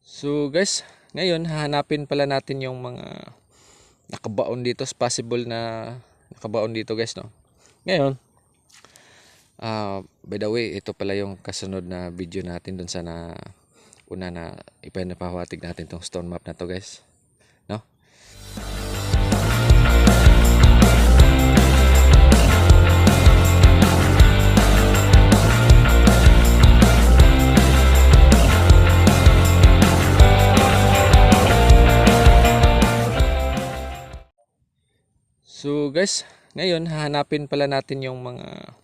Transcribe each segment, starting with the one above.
So guys, ngayon hahanapin pala natin yung mga nakabaon dito, possible na nakabaon dito guys, no. Ngayon, by the way, ito pala yung kasunod na video natin dun sa una na ipinapahawatig natin tong stone map na to guys, no. So guys, ngayon hahanapin pala natin yung mga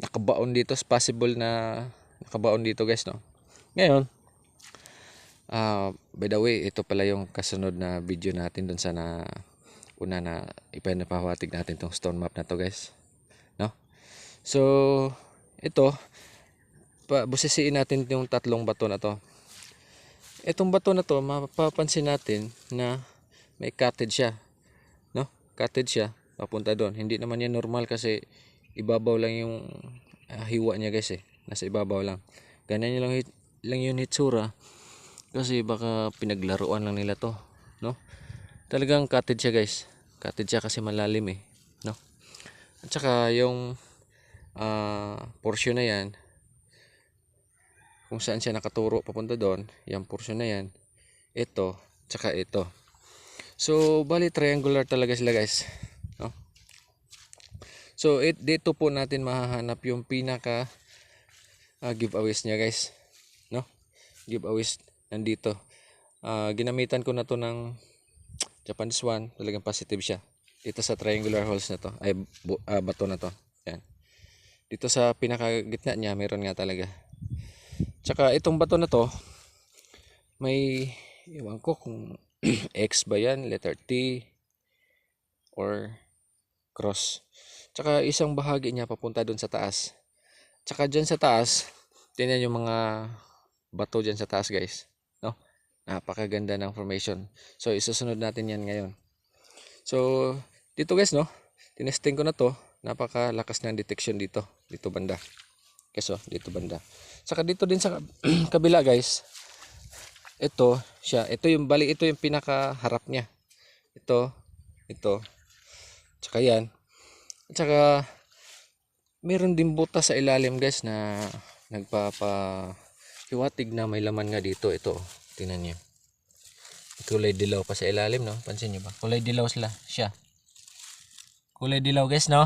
nakabaon dito, possible na nakabaon dito guys, no. Ngayon, by the way, ito pala yung kasunod na video natin dun sa una na ipinapahawatig natin tong stone map na to guys, no. So ito, busisiin natin yung tatlong bato na to. Itong bato na to, mapapansin natin na may cottage siya, no? Cottage siya, papunta doon. Hindi naman yan normal kasi ibabaw lang yung hiwa niya guys, nasa ibabaw lang. Ganyan lang yung hitsura kasi baka pinaglaruan lang nila to, no? Talagang cottage siya guys. Cottage siya kasi malalim no? At saka yung portion na yan, kung saan siya nakaturo papunta doon, yung portion na yan, ito, tsaka ito. So, bali triangular talaga sila guys, no? So, dito po natin mahahanap yung pinaka giveaways niya guys, no? Giveaways nandito. Ginamitan ko na to ng Japanese one, talagang positive siya. Dito sa triangular holes na to, ay bato na to. Yan. Dito sa pinaka gitna niya, meron nga talaga. Tsaka itong bato na to, may iwan ko kung X ba yan, letter T or cross. Tsaka isang bahagi niya papunta doon sa taas. Tsaka dyan sa taas, tingnan yung mga bato dyan sa taas guys, no? Napakaganda ng formation. So isusunod natin yan ngayon. So dito guys, no, tinesting ko na to. Napakalakas ng detection dito banda. So dito banda. Saka dito din sa kabila guys, ito siya, ito yung pinaka-harap niya, ito, tsaka yan, tsaka meron din butas sa ilalim guys na nagpapahiwatig na may laman nga dito. Ito, tingnan nyo, kulay dilaw pa sa ilalim, no? Pansin nyo ba? Kulay dilaw siya, kulay dilaw guys, no?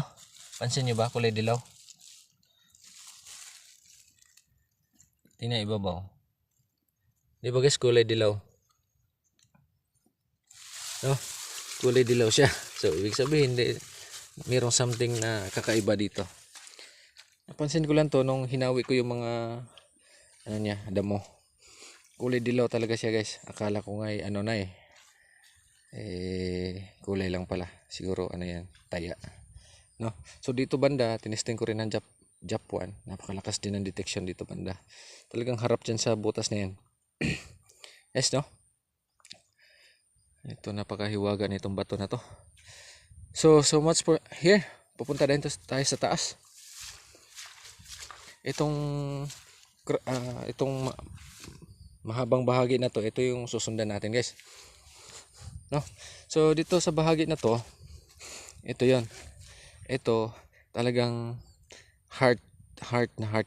Pansin nyo ba? Kulay dilaw. Tingnan ibabaw. Di ba guys, kulay dilaw? No? Kulay dilaw siya. So, ibig sabihin, mayroong something na kakaiba dito. Napansin ko lang to nung hinawi ko yung mga damo. Kulay dilaw talaga siya guys. Akala ko nga kulay lang pala. Siguro yan, taya. No? So dito banda, tinesting ko rin ng Japan. Napakalakas din ng detection dito banda. Talagang harap dyan sa butas na yan. Yes, no? Ito, napakahiwaga nitong bato na to. So much for here. Pupunta din tayo sa taas. Itong mahabang bahagi na to, ito yung susundan natin guys, no? So dito sa bahagi na to, ito yon, ito talagang heart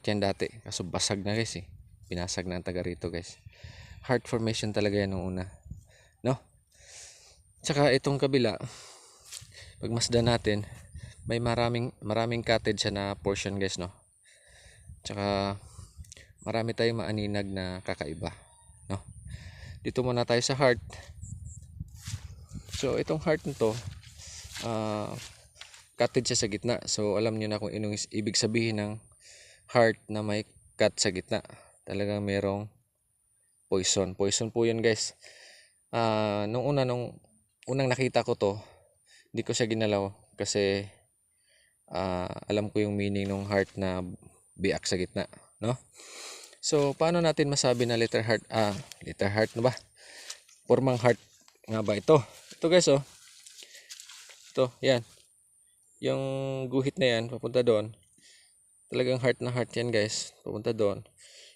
yan dati, kaso basag na guys, binasag na ang taga rito guys. Heart formation talaga yan nung una, no? Tsaka itong kabila, pagmasdan natin, may maraming cottage na portion guys, no? Tsaka marami tayong maaninag na kakaiba, no? Dito muna tayo sa heart. So itong heart nito, cottage siya sa gitna. So alam niyo na kung anong ibig sabihin ng heart na may cut sa gitna. Talagang merong poison po yun guys. Nung unang nakita ko to, hindi ko siya ginalaw kasi alam ko yung meaning ng heart na biak sa gitna, no? So paano natin masabi na letter heart na ba? Formang heart nga ba ito? Ito guys, oh. Ito, yan. Yung guhit na yan papunta doon. Talagang heart na heart yan guys, papunta doon.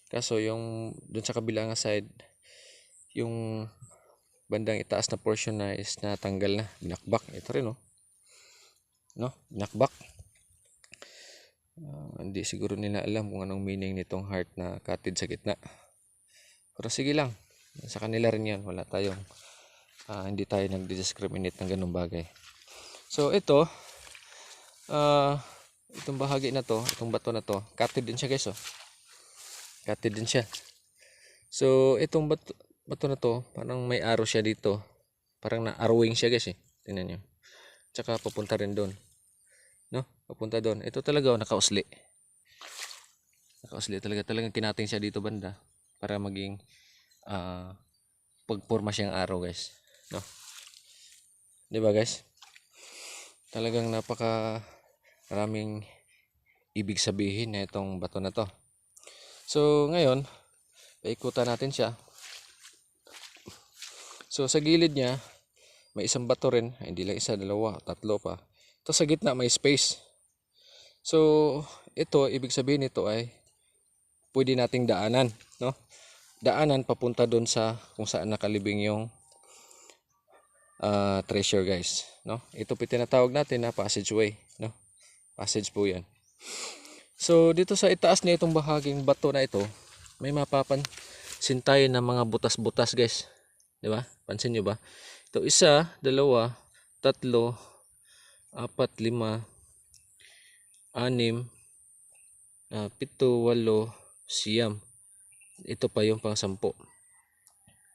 Kaso yung doon sa kabilang side, yung bandang itaas na portion na is natanggal na, binakbak. Ito rin oh, no, binakbak. Hindi siguro nila alam kung anong meaning nitong heart na cutted sa gitna, pero sige lang, sa kanila rin yan. Wala tayong hindi tayo nag-discriminate ng ganung bagay. So ito, itong bahagi na to, itong bato na to, cutted din siya guys oh, cutted din siya. So itong bato na to, parang may arrow siya dito, parang na-arrowing siya guys eh, tingnan nyo. Tsaka papunta rin doon, no, papunta doon. Ito talaga oh, nakausli talaga, talagang kinating siya dito banda para maging pagporma siyang arrow guys, no, di ba guys? Talagang napaka maraming ibig sabihin na itong bato na to. So ngayon, paikutan natin siya. So sa gilid niya may isang bato rin, hindi lang isa, dalawa, tatlo pa. Ito sa gitna may space. So ito, ibig sabihin nito ay pwede nating daanan, no? Daanan papunta doon sa kung saan nakalibing yung treasure guys, no? Ito po tinatawag natin na passageway, no? Passage po yan. So dito sa itaas na itong bahaging bato na ito, may mapapansin tayo na mga butas-butas guys, di ba? Pansin nyo ba? Ito isa, dalawa, tatlo, apat, lima, anim, pito, walo, siyam. Ito pa yung pang 10.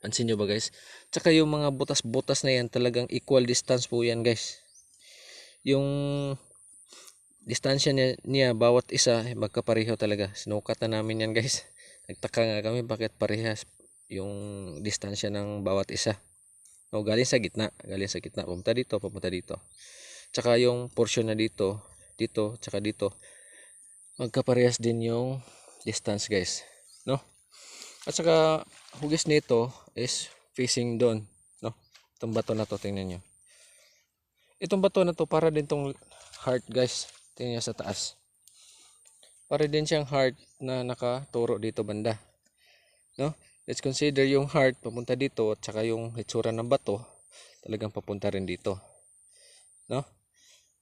Pansin nyo ba guys? Tsaka yung mga butas-butas na yan, talagang equal distance po yan guys. Yung distansya niya bawat isa magkapareho talaga. Sinukat na namin yan guys. Nagtaka nga kami bakit parehas yung distansya ng bawat isa. No, galing sa gitna. Pumunta dito, pumunta dito. Tsaka yung portion na dito, dito, tsaka dito, magkaparehas din yung distance guys, no? At saka hugis nito is facing doon, no? Itong bato na to, tingnan nyo. Itong bato na to para din tong heart guys. Tingnan nyo sa taas. Para din siyang heart na nakaturo dito banda, no? Let's consider yung heart papunta dito at saka yung hitsura ng bato talagang papunta rin dito, no?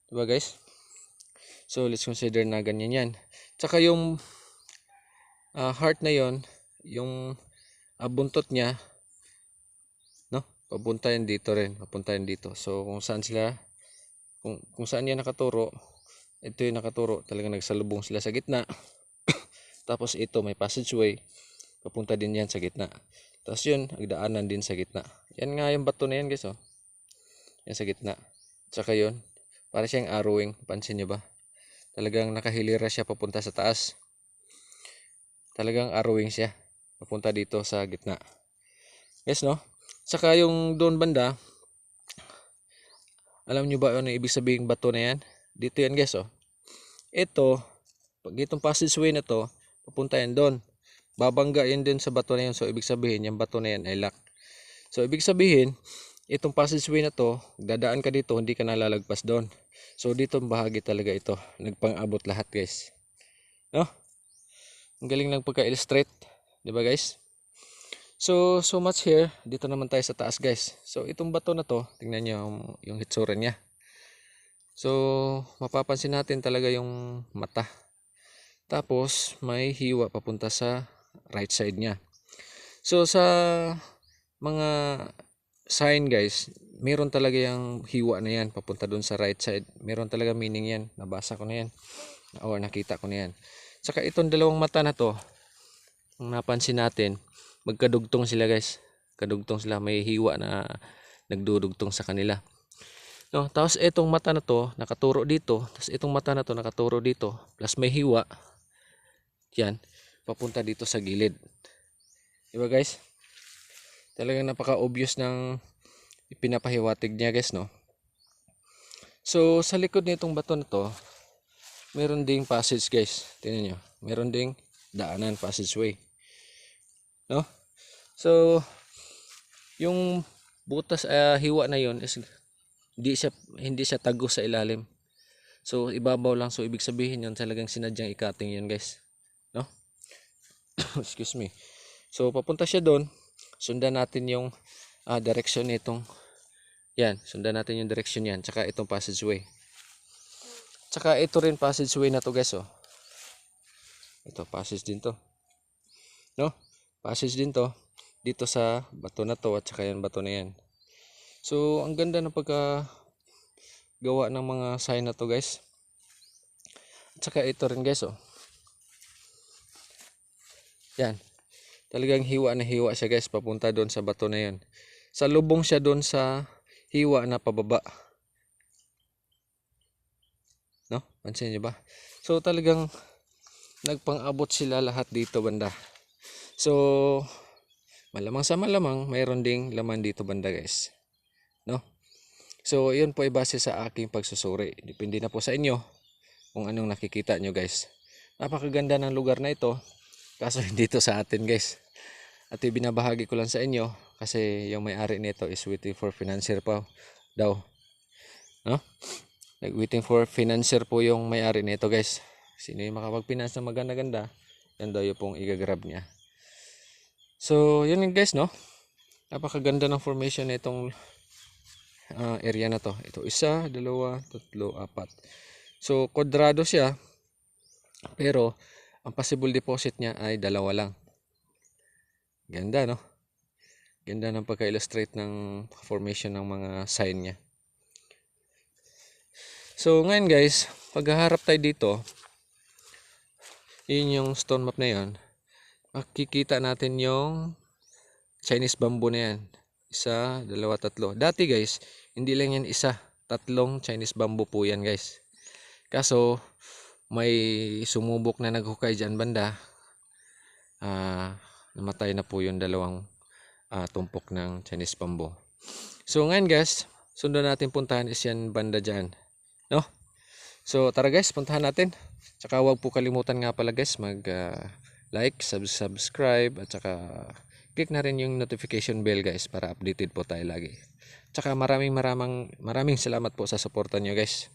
Diba guys? So let's consider na ganyan yan. Tsaka yung heart na yon, yung buntot niya, no, papunta yan dito rin, papunta yan dito. So kung saan sila, kung saan yan nakaturo, ito yung nakaturo, talagang nagsalubong sila sa gitna. Tapos ito may passageway, papunta din yan sa gitna. Tapos yun, nagdaanan din sa gitna. Yan nga yung bato na yan guys oh, yan sa gitna. Tsaka yun, para siyang arrowing, pansin nyo ba? Talagang nakahilira siya papunta sa taas. Talagang arrowing siya papunta dito sa gitna. Yes, no? Saka yung doon banda, alam nyo ba ano ibig sabihin bato na yan? Dito yan guys, oh. Ito, pag itong passageway na to, papunta yan doon. Babangga yan din sa bato na yan. So ibig sabihin, yung bato na yan ay lock. So ibig sabihin, itong passageway na to, dadaan ka dito, hindi ka nalalagpas doon. So dito bahagi talaga ito, nagpang-abot lahat guys, no? Ang galing lang pagka-illustrate, di ba guys? So much here. Dito naman tayo sa taas guys. So itong bato na to, tingnan nyo yung hitsura niya. So mapapansin natin talaga yung mata. Tapos may hiwa papunta sa right side niya. So sa mga sign guys, meron talaga yung hiwa na yan papunta dun sa right side. Meron talaga meaning yan. Nabasa ko na yan, o nakita ko na yan. Saka itong dalawang mata na to, kung napansin natin, magkadugtong sila guys. Kadugtong sila, may hiwa na nagdudugtong sa kanila, no? Tapos itong mata na to nakaturo dito, tapos itong mata na to nakaturo dito, plus may hiwa yan papunta dito sa gilid. Diba guys? Talagang napaka obvious ng ipinapahiwatig niya guys, no? So sa likod nitong bato na to, meron ding passage guys. Tingnan nyo, meron ding daanan, passageway, no? So yung butas hiwa na yon is hindi siya tago sa ilalim. So ibabaw lang. So ibig sabihin yon talagang sinadyang ikating yun guys, no? Excuse me. So papunta siya doon, sundan natin yung direction nitong yan, sundan natin yung direction yan, tsaka itong passageway. Tsaka ito rin passageway na to guys, oh. Ito passage din to. No? Passage din to dito sa bato na to at tsaka yan bato na yan. So, ang ganda ng pagkagawa ng mga sign na to guys. At tsaka ito rin guys, oh. Yan. Talagang hiwa na hiwa siya guys, papunta doon sa bato na yan. Sa lubong siya doon sa hiwa na pababa. No? Pansin niyo ba? So talagang nagpang-abot sila lahat dito banda. So malamang sa malamang mayroon ding laman dito banda guys. No? So yun po ay base sa aking pagsusuri. Depende na po sa inyo kung anong nakikita nyo guys. Napakaganda ng lugar na ito. Kaso dito sa atin guys. At ibinabahagi ko lang sa inyo kasi yung may-ari nito is waiting for financier pa daw. No? Like waiting for financier po yung may-ari nito guys. Sino yung makapag-finance na maganda-ganda, yan daw yung pong igagrab niya. So yun guys, no? Napakaganda ng formation na itong area na to. Ito 1, 2, 3, 4. So kwadrado siya. Pero ang possible deposit niya ay 2 lang. Ganda, no? Ganda ng pagka-illustrate ng formation ng mga sign niya. So ngayon guys, paghaharap tayo dito, yun yung stone map na yun, makikita natin yung Chinese bamboo na yan. 1, 2, 3. Dati guys, hindi lang yan 1, 3 Chinese bamboo po yan guys. Kaso may sumubok na naghukay dyan banda. Namatay na po yung 2 tumpok ng Chinese bamboo. So ngayon guys, sundan natin puntahan is yan banda dyan. No? So tara guys, puntahan natin. Tsaka huwag po kalimutan nga pala guys mag like, subscribe at saka click na rin yung notification bell guys para updated po tayo lagi. Tsaka maraming salamat po sa suporta nyo guys.